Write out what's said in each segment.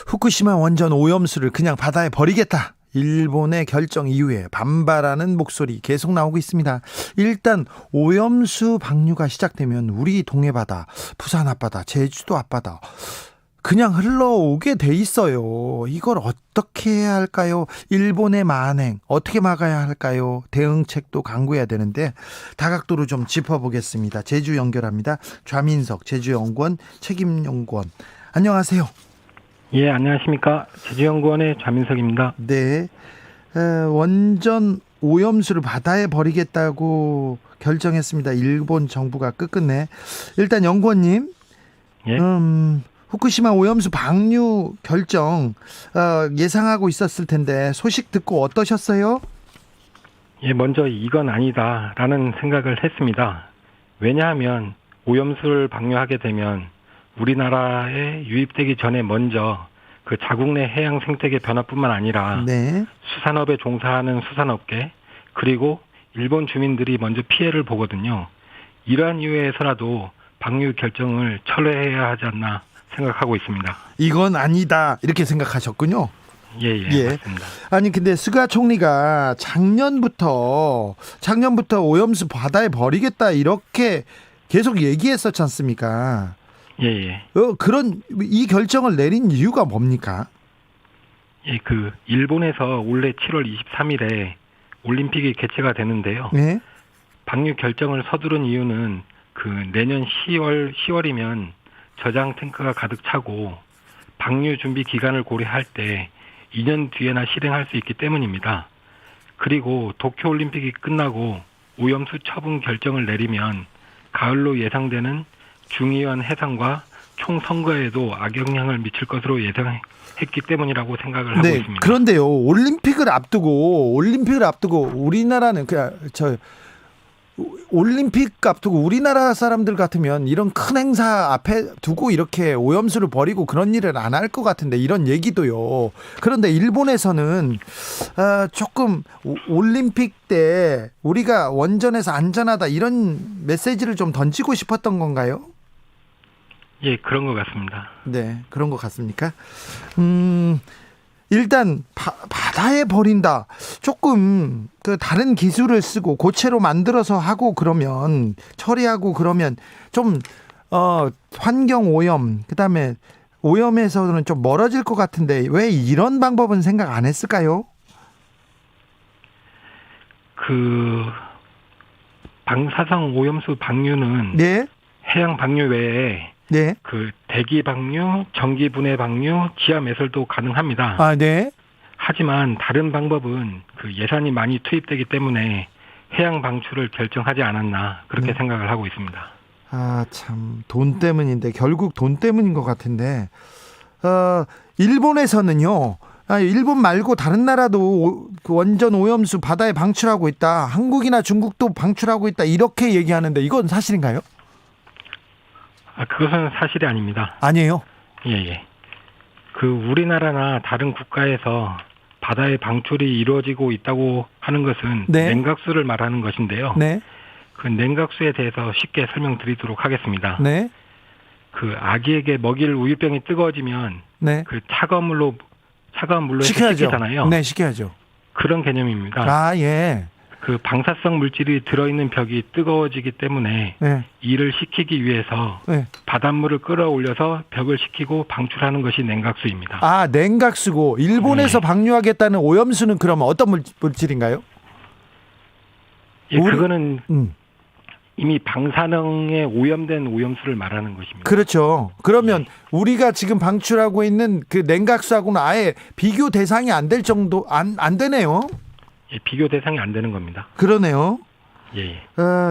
후쿠시마 원전 오염수를 그냥 바다에 버리겠다. 일본의 결정 이후에 반발하는 목소리 계속 나오고 있습니다. 일단 오염수 방류가 시작되면 우리 동해바다, 부산 앞바다, 제주도 앞바다 그냥 흘러오게 돼 있어요. 이걸 어떻게 해야 할까요? 일본의 만행 어떻게 막아야 할까요? 대응책도 강구해야 되는데 다각도로 좀 짚어보겠습니다. 제주 연결합니다. 좌민석 제주연구원 책임연구원, 안녕하세요. 예, 안녕하십니까. 제주연구원의 좌민석입니다. 네, 원전 오염수를 바다에 버리겠다고 결정했습니다. 일본 정부가 끝끝내. 일단 연구원님, 예? 후쿠시마 오염수 방류 결정 예상하고 있었을 텐데 소식 듣고 어떠셨어요? 예, 먼저 이건 아니다라는 생각을 했습니다. 왜냐하면 오염수를 방류하게 되면 우리나라에 유입되기 전에 먼저 그 자국 내 해양 생태계 변화뿐만 아니라 네. 수산업에 종사하는 수산업계 그리고 일본 주민들이 먼저 피해를 보거든요. 이러한 이유에서라도 방류 결정을 철회해야 하지 않나 생각하고 있습니다. 이건 아니다 이렇게 생각하셨군요. 예, 맞습니다. 아니 근데 스가 총리가 작년부터 오염수 바다에 버리겠다 이렇게 계속 얘기했었지 않습니까? 예. 그런 이 결정을 내린 이유가 뭡니까? 예, 일본에서 올해 7월 23일에 올림픽이 개최가 되는데요. 네. 방류 결정을 서두른 이유는 내년 10월이면 저장 탱크가 가득 차고 방류 준비 기간을 고려할 때 2년 뒤에나 실행할 수 있기 때문입니다. 그리고 도쿄 올림픽이 끝나고 오염수 처분 결정을 내리면 가을로 예상되는 중의원 해상과 총선거에도 악영향을 미칠 것으로 예상했기 때문이라고 생각을 하고 있습니다. 그런데요, 올림픽을 앞두고 우리나라는 올림픽 앞두고 우리나라 사람들 같으면 이런 큰 행사 앞에 두고 이렇게 오염수를 버리고 그런 일을 안 할 것 같은데 이런 얘기도요. 그런데 일본에서는 조금 올림픽 때 우리가 원전에서 안전하다 이런 메시지를 좀 던지고 싶었던 건가요? 예, 그런 것 같습니다. 네, 그런 것 같습니까? 일단 바다에 버린다. 조금 다른 기술을 쓰고 고체로 만들어서 하고 그러면 처리하고 그러면 좀 환경 오염 그다음에 오염에서는 좀 멀어질 것 같은데 왜 이런 방법은 생각 안 했을까요? 방사성 오염수 방류는 네. 해양 방류 외에 네. 대기 방류, 전기 분해 방류, 지하 매설도 가능합니다. 아, 네. 하지만 다른 방법은 예산이 많이 투입되기 때문에 해양 방출을 결정하지 않았나 그렇게 생각을 하고 있습니다. 아, 참 돈 때문인데 결국 돈 때문인 것 같은데 일본에서는요. 일본 말고 다른 나라도 원전 오염수 바다에 방출하고 있다. 한국이나 중국도 방출하고 있다. 이렇게 얘기하는데 이건 사실인가요? 그것은 사실이 아닙니다. 아니에요? 예. 우리나라나 다른 국가에서 바다의 방출이 이루어지고 있다고 하는 것은 네. 냉각수를 말하는 것인데요. 네. 냉각수에 대해서 쉽게 설명드리도록 하겠습니다. 네. 아기에게 먹일 우유병이 뜨거워지면 네. 차가운 물로 해서 식히잖아요. 네, 식혀야죠. 그런 개념입니다. 아, 예. 방사성 물질이 들어있는 벽이 뜨거워지기 때문에 네. 이를 식히기 위해서 네. 바닷물을 끌어올려서 벽을 식히고 방출하는 것이 냉각수입니다. 아, 냉각수고 일본에서 네. 방류하겠다는 오염수는 그러면 어떤 물질인가요? 예, 그거는 이미 방사능에 오염된 오염수를 말하는 것입니다. 그렇죠. 그러면 우리가 지금 방출하고 있는 냉각수하고는 아예 비교 대상이 안 될 정도 안 되네요. 예, 비교 대상이 안 되는 겁니다. 그러네요. 예.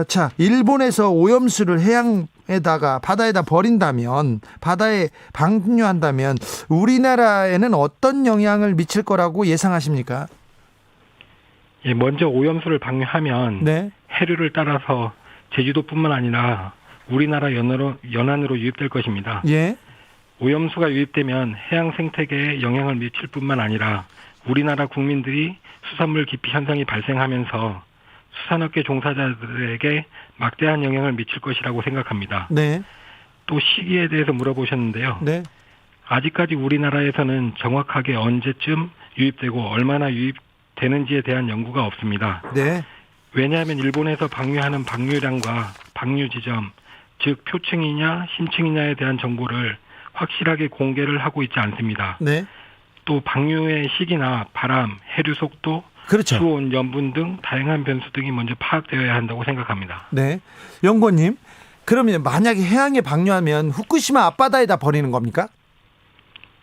자, 일본에서 오염수를 해양에다가 바다에다 버린다면, 바다에 방류한다면 우리나라에는 어떤 영향을 미칠 거라고 예상하십니까? 예, 먼저 오염수를 방류하면 네. 해류를 따라서 제주도뿐만 아니라 우리나라 연안으로 유입될 것입니다. 예. 오염수가 유입되면 해양 생태계에 영향을 미칠 뿐만 아니라 우리나라 국민들이 수산물 기피 현상이 발생하면서 수산업계 종사자들에게 막대한 영향을 미칠 것이라고 생각합니다. 네. 또 시기에 대해서 물어보셨는데요. 네. 아직까지 우리나라에서는 정확하게 언제쯤 유입되고 얼마나 유입되는지에 대한 연구가 없습니다. 네. 왜냐하면 일본에서 방류하는 방류량과 방류 지점, 즉 표층이냐 심층이냐에 대한 정보를 확실하게 공개를 하고 있지 않습니다. 네. 또 방류의 시기나 바람, 해류 속도, 그렇죠. 수온, 염분 등 다양한 변수 등이 먼저 파악되어야 한다고 생각합니다. 네. 연구원님, 그러면 만약에 해양에 방류하면 후쿠시마 앞바다에다 버리는 겁니까?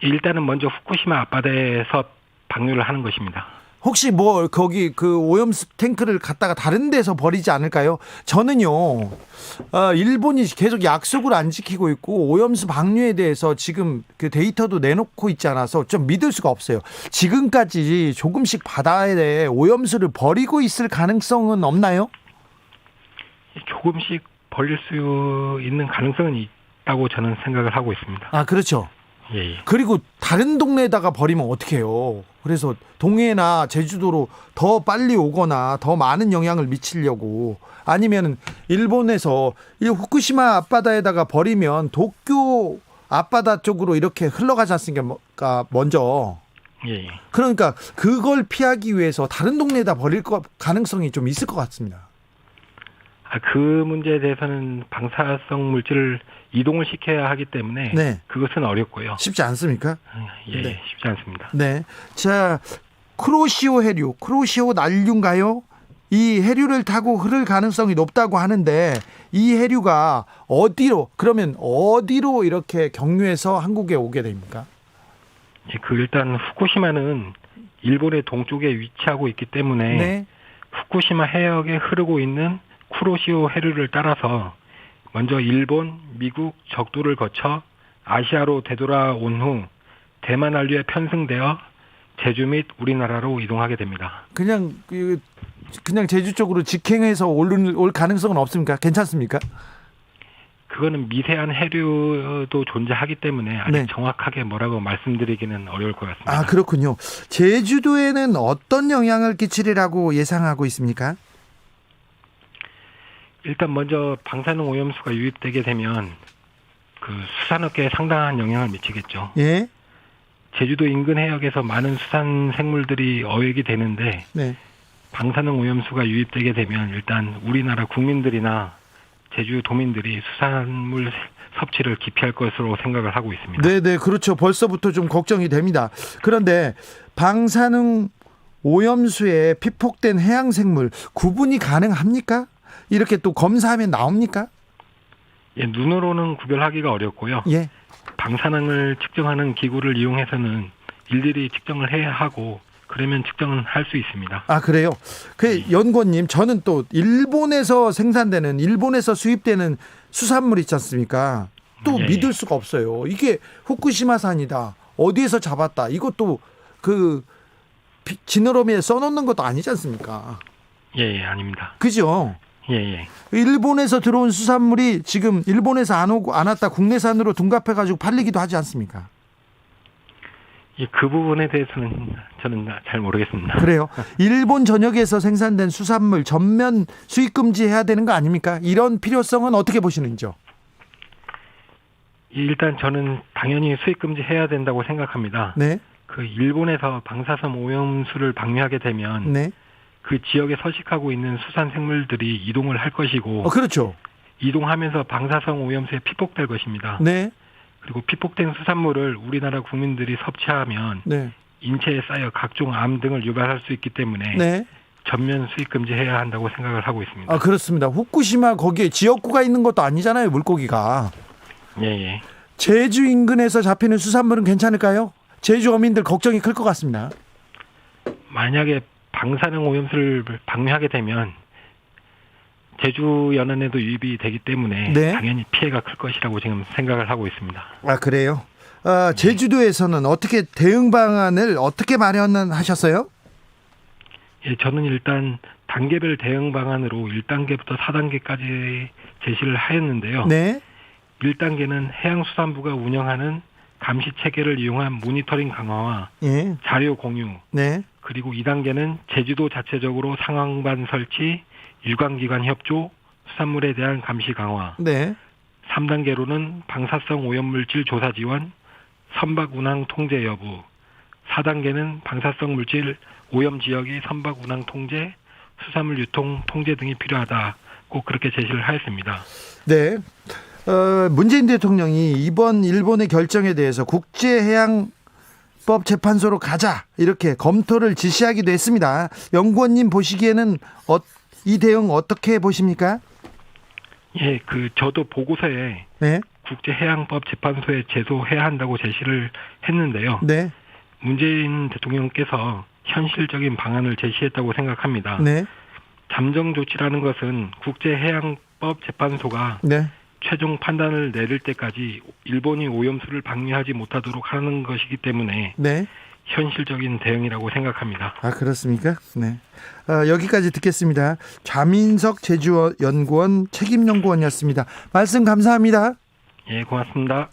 일단은 먼저 후쿠시마 앞바다에서 방류를 하는 것입니다. 혹시 뭐 거기 그 오염수 탱크를 갖다가 다른 데서 버리지 않을까요? 저는요, 일본이 계속 약속을 안 지키고 있고 오염수 방류에 대해서 지금 그 데이터도 내놓고 있지 않아서 좀 믿을 수가 없어요. 지금까지 조금씩 바다에 오염수를 버리고 있을 가능성은 없나요? 조금씩 버릴 수 있는 가능성은 있다고 저는 생각을 하고 있습니다. 아, 그렇죠. 예. 그리고 다른 동네에다가 버리면 어떡해요? 그래서 동해나 제주도로 더 빨리 오거나 더 많은 영향을 미치려고, 아니면 일본에서 이 후쿠시마 앞바다에다가 버리면 도쿄 앞바다 쪽으로 이렇게 흘러가지 않습니까? 먼저. 예. 그러니까 그걸 피하기 위해서 다른 동네에다 버릴 가능성이 좀 있을 것 같습니다. 그 문제에 대해서는 방사성 물질을 이동을 시켜야 하기 때문에 네. 그것은 어렵고요. 쉽지 않습니까? 예, 네. 쉽지 않습니다. 네. 자, 크로시오 해류, 크로시오 난류인가요? 이 해류를 타고 흐를 가능성이 높다고 하는데 이 해류가 그러면 어디로 이렇게 경유해서 한국에 오게 됩니까? 예, 일단 후쿠시마는 일본의 동쪽에 위치하고 있기 때문에 네. 후쿠시마 해역에 흐르고 있는 쿠로시오 해류를 따라서 먼저 일본, 미국 적도를 거쳐 아시아로 되돌아온 후 대만 한류에 편승되어 제주 및 우리나라로 이동하게 됩니다. 그냥 제주 쪽으로 직행해서 올 가능성은 없습니까? 괜찮습니까? 그거는 미세한 해류도 존재하기 때문에 아직 네. 정확하게 뭐라고 말씀드리기는 어려울 것 같습니다. 아, 그렇군요. 제주도에는 어떤 영향을 끼치리라고 예상하고 있습니까? 일단 먼저 방사능 오염수가 유입되게 되면 그 수산업계에 상당한 영향을 미치겠죠. 예. 제주도 인근 해역에서 많은 수산 생물들이 어획이 되는데 네. 방사능 오염수가 유입되게 되면 일단 우리나라 국민들이나 제주 도민들이 수산물 섭취를 기피할 것으로 생각을 하고 있습니다. 네, 그렇죠. 벌써부터 좀 걱정이 됩니다. 그런데 방사능 오염수에 피폭된 해양 생물 구분이 가능합니까? 이렇게 또 검사하면 나옵니까? 예, 눈으로는 구별하기가 어렵고요. 예. 방사능을 측정하는 기구를 이용해서는 일일이 측정을 해야 하고 그러면 측정은 할 수 있습니다. 아, 그래요? 연구원님, 저는 또 일본에서 수입되는 수산물 있지 않습니까? 또 예. 믿을 수가 없어요. 이게 후쿠시마산이다, 어디에서 잡았다, 이것도 지느러미에 써놓는 것도 아니지 않습니까? 예, 아닙니다. 그죠? 예. 일본에서 들어온 수산물이 지금 일본에서 안 왔다 국내산으로 둔갑해가지고 팔리기도 하지 않습니까? 예, 그 부분에 대해서는 저는 잘 모르겠습니다. 그래요? 일본 전역에서 생산된 수산물 전면 수입 금지해야 되는 거 아닙니까? 이런 필요성은 어떻게 보시는지요? 일단 저는 당연히 수입 금지해야 된다고 생각합니다. 네. 일본에서 방사성 오염수를 방류하게 되면 네. 그 지역에 서식하고 있는 수산 생물들이 이동을 할 것이고 그렇죠. 이동하면서 방사성 오염수에 피폭될 것입니다. 네. 그리고 피폭된 수산물을 우리나라 국민들이 섭취하면 네. 인체에 쌓여 각종 암 등을 유발할 수 있기 때문에 네. 전면 수입 금지해야 한다고 생각을 하고 있습니다. 그렇습니다. 후쿠시마 거기에 지역구가 있는 것도 아니잖아요, 물고기가. 예. 제주 인근에서 잡히는 수산물은 괜찮을까요? 제주 어민들 걱정이 클 것 같습니다. 만약에 방사능 오염수를 방류하게 되면 제주 연안에도 유입이 되기 때문에 네. 당연히 피해가 클 것이라고 지금 생각을 하고 있습니다. 아, 그래요? 제주도에서는 어떻게 대응 방안을 어떻게 마련하셨어요? 예, 저는 일단 단계별 대응 방안으로 1단계부터 4단계까지 제시를 하였는데요. 네. 1단계는 해양수산부가 운영하는 감시 체계를 이용한 모니터링 강화와 예. 자료 공유, 네. 그리고 2단계는 제주도 자체적으로 상황반 설치, 유관기관 협조, 수산물에 대한 감시 강화, 네. 3단계로는 방사성 오염물질 조사 지원, 선박 운항 통제 여부, 4단계는 방사성 물질 오염 지역의 선박 운항 통제, 수산물 유통 통제 등이 필요하다. 꼭 그렇게 제시를 하였습니다. 네. 문재인 대통령이 이번 일본의 결정에 대해서 국제해양법 재판소로 가자 이렇게 검토를 지시하기도 했습니다. 연구원님 보시기에는 이 대응 어떻게 보십니까? 예, 저도 보고서에 네. 국제해양법 재판소에 제소해야 한다고 제시를 했는데요. 네. 문재인 대통령께서 현실적인 방안을 제시했다고 생각합니다. 네. 잠정 조치라는 것은 국제해양법 재판소가 네. 최종 판단을 내릴 때까지 일본이 오염수를 방류하지 못하도록 하는 것이기 때문에 네. 현실적인 대응이라고 생각합니다. 아, 그렇습니까? 네. 여기까지 듣겠습니다. 좌민석 제주연구원 책임연구원이었습니다. 말씀 감사합니다. 예, 고맙습니다.